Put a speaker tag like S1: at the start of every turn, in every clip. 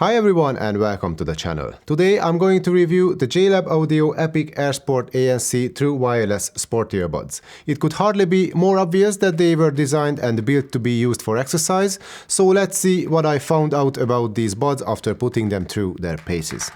S1: Hi everyone and welcome to the channel. Today I'm going to review the JLab Audio Epic AirSport ANC True Wireless Sport Earbuds. It could hardly be more obvious that they were designed and built to be used for exercise, so let's see what I found out about these buds after putting them through their paces.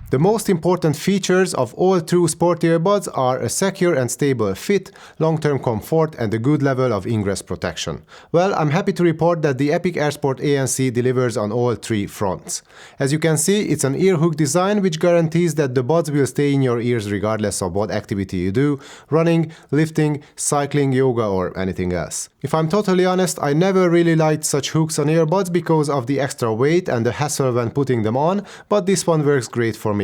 S1: The most important features of all true sport earbuds are a secure and stable fit, long-term comfort and a good level of ingress protection. Well, I'm happy to report that the Epic AirSport ANC delivers on all three fronts. As you can see, it's an ear hook design which guarantees that the buds will stay in your ears regardless of what activity you do, running, lifting, cycling, yoga or anything else. If I'm totally honest, I never really liked such hooks on earbuds because of the extra weight and the hassle when putting them on, but this one works great for me.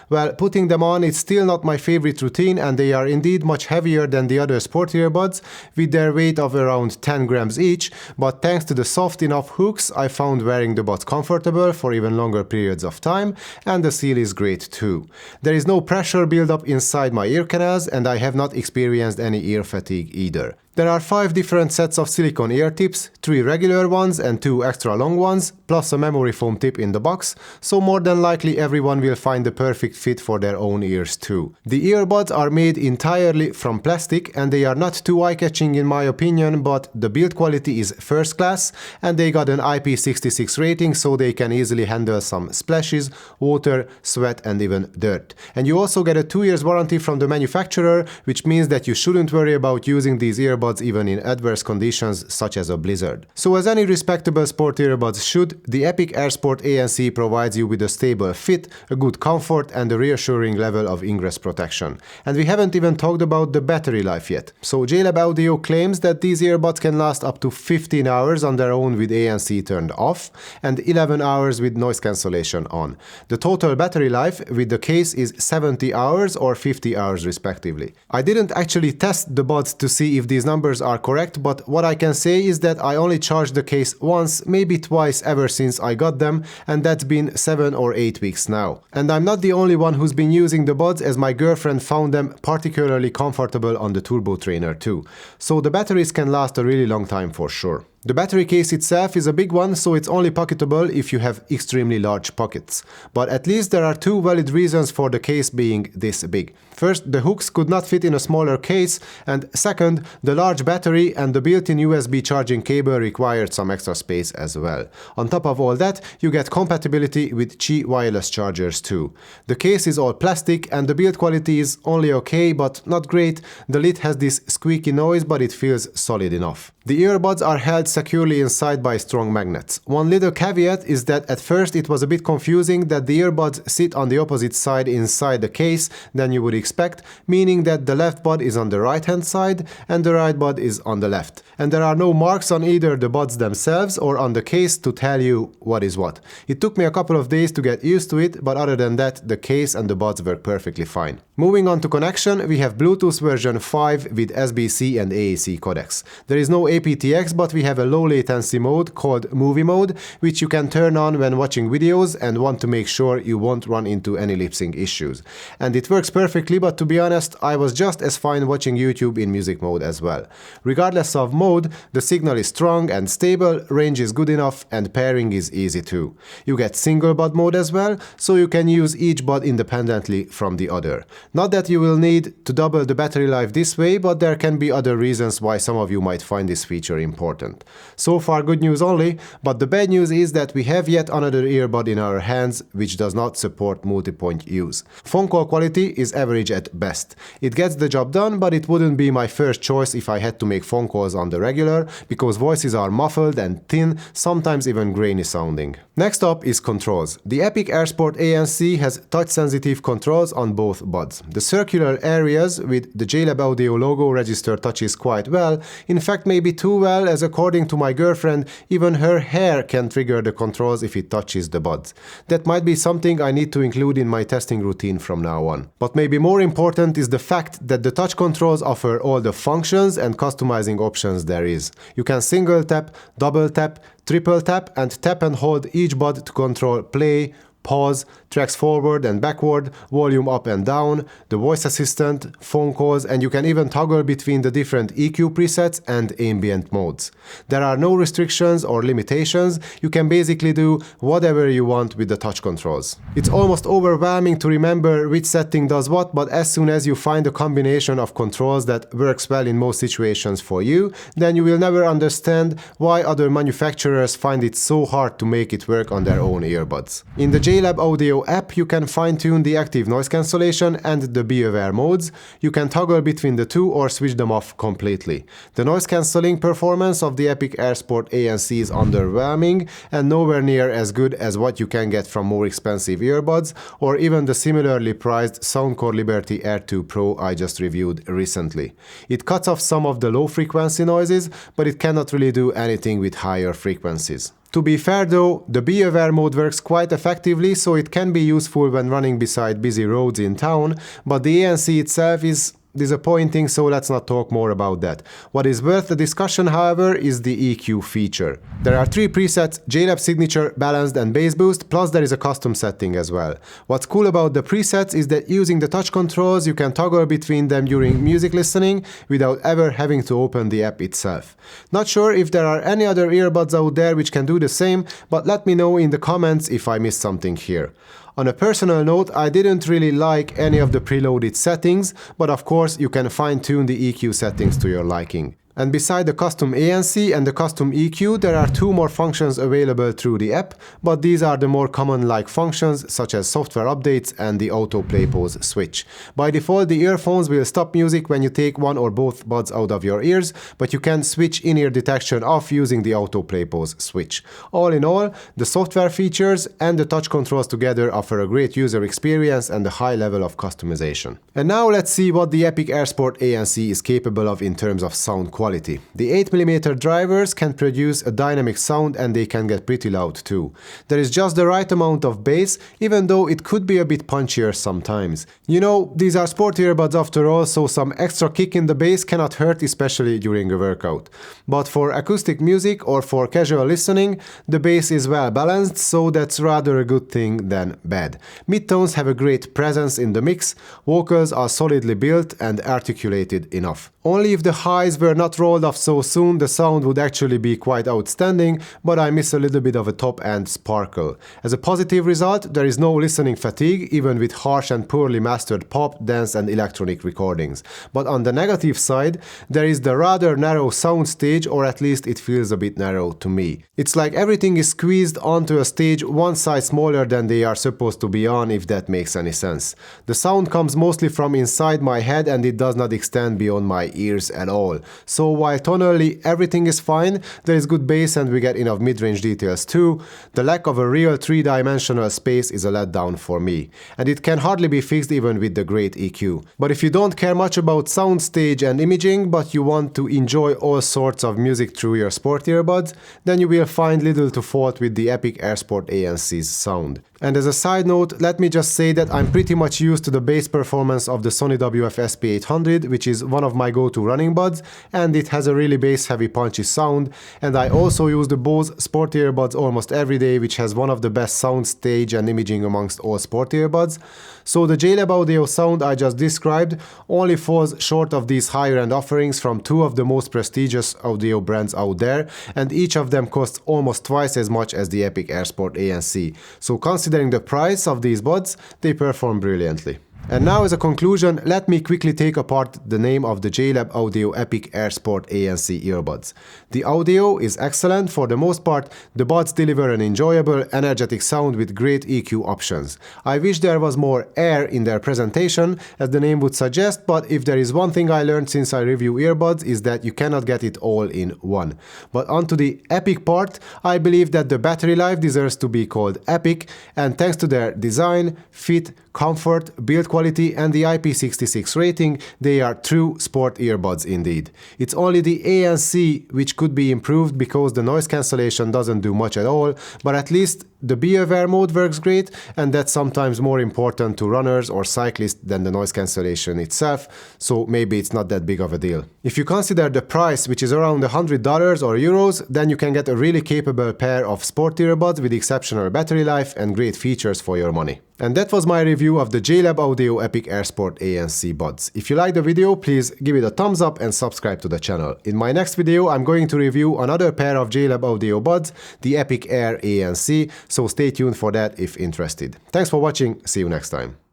S1: Well, putting them on is still not my favorite routine and they are indeed much heavier than the other sport earbuds with their weight of around 10 grams each, but thanks to the soft enough hooks I found wearing the buds comfortable for even longer periods of time, and the seal is great too. There is no pressure build-up inside my ear canals and I have not experienced any ear fatigue either. There are 5 different sets of silicone ear tips, 3 regular ones and 2 extra long ones, plus a memory foam tip in the box, so more than likely everyone will find the perfect fit for their own ears too. The earbuds are made entirely from plastic and they are not too eye-catching in my opinion, but the build quality is first class and they got an IP66 rating so they can easily handle some splashes, water, sweat and even dirt. And you also get a 2 years warranty from the manufacturer, which means that you shouldn't worry about using these earbuds even in adverse conditions such as a blizzard. So as any respectable sport earbuds should, the Epic AirSport ANC provides you with a stable fit, a good comfort and a reassuring level of ingress protection. And we haven't even talked about the battery life yet. So JLab Audio claims that these earbuds can last up to 15 hours on their own with ANC turned off and 11 hours with noise cancellation on. The total battery life with the case is 70 hours or 50 hours respectively. I didn't actually test the buds to see if these numbers are correct, but what I can say is that I only charged the case once, maybe twice ever since I got them, and that's been 7 or 8 weeks now. And I'm not the only one who's been using the buds, as my girlfriend found them particularly comfortable on the Turbo Trainer too. So the batteries can last a really long time for sure. The battery case itself is a big one, so it's only pocketable if you have extremely large pockets. But at least there are 2 valid reasons for the case being this big. First, the hooks could not fit in a smaller case, and second, the large battery and the built-in USB charging cable required some extra space as well. On top of all that, you get compatibility with Qi wireless chargers too. The case is all plastic and the build quality is only okay but not great. The lid has this squeaky noise but it feels solid enough. The earbuds are held securely inside by strong magnets. One little caveat is that at first it was a bit confusing that the earbuds sit on the opposite side inside the case than you would expect, meaning that the left bud is on the right hand side and the right bud is on the left. And there are no marks on either the buds themselves or on the case to tell you what is what. It took me a couple of days to get used to it, but other than that, the case and the buds work perfectly fine. Moving on to connection, we have Bluetooth version 5 with SBC and AAC codecs. There is no aptX, but we have a low latency mode called Movie Mode, which you can turn on when watching videos and want to make sure you won't run into any lip sync issues. And it works perfectly, but to be honest, I was just as fine watching YouTube in music mode as well. Regardless of mode, the signal is strong and stable, range is good enough, and pairing is easy too. You get single bud mode as well, so you can use each bud independently from the other. Not that you will need to double the battery life this way, but there can be other reasons why some of you might find this feature important. So far good news only, but the bad news is that we have yet another earbud in our hands which does not support multi-point use. Phone call quality is average at best. It gets the job done, but it wouldn't be my first choice if I had to make phone calls on the regular, because voices are muffled and thin, sometimes even grainy sounding. Next up is controls. The Epic AirSport ANC has touch-sensitive controls on both buds. The circular areas with the JLab Audio logo register touches quite well, in fact maybe too well, as according to my girlfriend, even her hair can trigger the controls if it touches the buds. That might be something I need to include in my testing routine from now on. But maybe more important is the fact that the touch controls offer all the functions and customizing options there is. You can single tap, double tap, triple tap and hold each bud to control play, pause, tracks forward and backward, volume up and down, the voice assistant, phone calls, and you can even toggle between the different EQ presets and ambient modes. There are no restrictions or limitations, you can basically do whatever you want with the touch controls. It's almost overwhelming to remember which setting does what, but as soon as you find a combination of controls that works well in most situations for you, then you will never understand why other manufacturers find it so hard to make it work on their own earbuds. In the JLab Audio app, you can fine-tune the active noise cancellation and the Be Aware modes. You can toggle between the two or switch them off completely. The noise cancelling performance of the Epic AirSport ANC is underwhelming and nowhere near as good as what you can get from more expensive earbuds or even the similarly priced Soundcore Liberty Air 2 Pro I just reviewed recently. It cuts off some of the low-frequency noises, but it cannot really do anything with higher frequencies. To be fair though, the Be Aware mode works quite effectively, so it can be useful when running beside busy roads in town, but the ANC itself is disappointing, so let's not talk more about that. What is worth the discussion, however, is the EQ feature. There are 3 presets: JLab Signature, Balanced and Bass Boost, plus there is a custom setting as well. What's cool about the presets is that using the touch controls you can toggle between them during music listening without ever having to open the app itself. Not sure if there are any other earbuds out there which can do the same, but let me know in the comments if I missed something here. On a personal note, I didn't really like any of the preloaded settings, but of course you can fine-tune the EQ settings to your liking. And beside the custom ANC and the custom EQ, there are 2 more functions available through the app, but these are the more common-like functions such as software updates and the autoplay pause switch. By default, the earphones will stop music when you take one or both buds out of your ears, but you can switch in-ear detection off using the autoplay pause switch. All in all, the software features and the touch controls together offer a great user experience and a high level of customization. And now let's see what the Epic AirSport ANC is capable of in terms of sound quality. The 8mm drivers can produce a dynamic sound and they can get pretty loud too. There is just the right amount of bass, even though it could be a bit punchier sometimes. You know, these are sport earbuds after all, so some extra kick in the bass cannot hurt, especially during a workout. But for acoustic music or for casual listening, the bass is well balanced, so that's rather a good thing than bad. Midtones have a great presence in the mix, vocals are solidly built and articulated enough. Only if the highs were not rolled off so soon, the sound would actually be quite outstanding, but I miss a little bit of a top-end sparkle. As a positive result, there is no listening fatigue, even with harsh and poorly mastered pop, dance and electronic recordings. But on the negative side, there is the rather narrow sound stage, or at least it feels a bit narrow to me. It's like everything is squeezed onto a stage one size smaller than they are supposed to be on, if that makes any sense. The sound comes mostly from inside my head and it does not extend beyond my ears at all. So while tonally everything is fine, there is good bass and we get enough mid-range details too, the lack of a real 3-dimensional space is a letdown for me. And it can hardly be fixed even with the great EQ. But if you don't care much about soundstage and imaging, but you want to enjoy all sorts of music through your sport earbuds, then you will find little to fault with the Epic AirSport ANC's sound. And as a side note, let me just say that I'm pretty much used to the bass performance of the Sony WF-SP800, which is one of my go-to running buds, and it has a really bass-heavy punchy sound, and I also use the Bose sport earbuds almost every day, which has one of the best sound stage and imaging amongst all sport earbuds. So the JLab audio sound I just described only falls short of these higher-end offerings from 2 of the most prestigious audio brands out there, and each of them costs almost twice as much as the Epic AirSport ANC. So considering the price of these buds, they perform brilliantly. And now as a conclusion, let me quickly take apart the name of the JLab Audio Epic AirSport ANC earbuds. The audio is excellent for the most part, the buds deliver an enjoyable, energetic sound with great EQ options. I wish there was more air in their presentation, as the name would suggest, but if there is one thing I learned since I review earbuds is that you cannot get it all in one. But onto the epic part, I believe that the battery life deserves to be called epic, and thanks to their design, fit, comfort, build quality and the IP66 rating, they are true sport earbuds indeed. It's only the ANC which could be improved because the noise cancellation doesn't do much at all, but at least the Be Aware mode works great, and that's sometimes more important to runners or cyclists than the noise cancellation itself, so maybe it's not that big of a deal. If you consider the price, which is around $100 or euros, then you can get a really capable pair of sport earbuds with exceptional battery life and great features for your money. And that was my review of the JLab Audio Epic AirSport ANC buds. If you liked the video, please give it a thumbs up and subscribe to the channel. In my next video, I'm going to review another pair of JLab Audio buds, the Epic Air ANC, so stay tuned for that if interested. Thanks for watching, see you next time.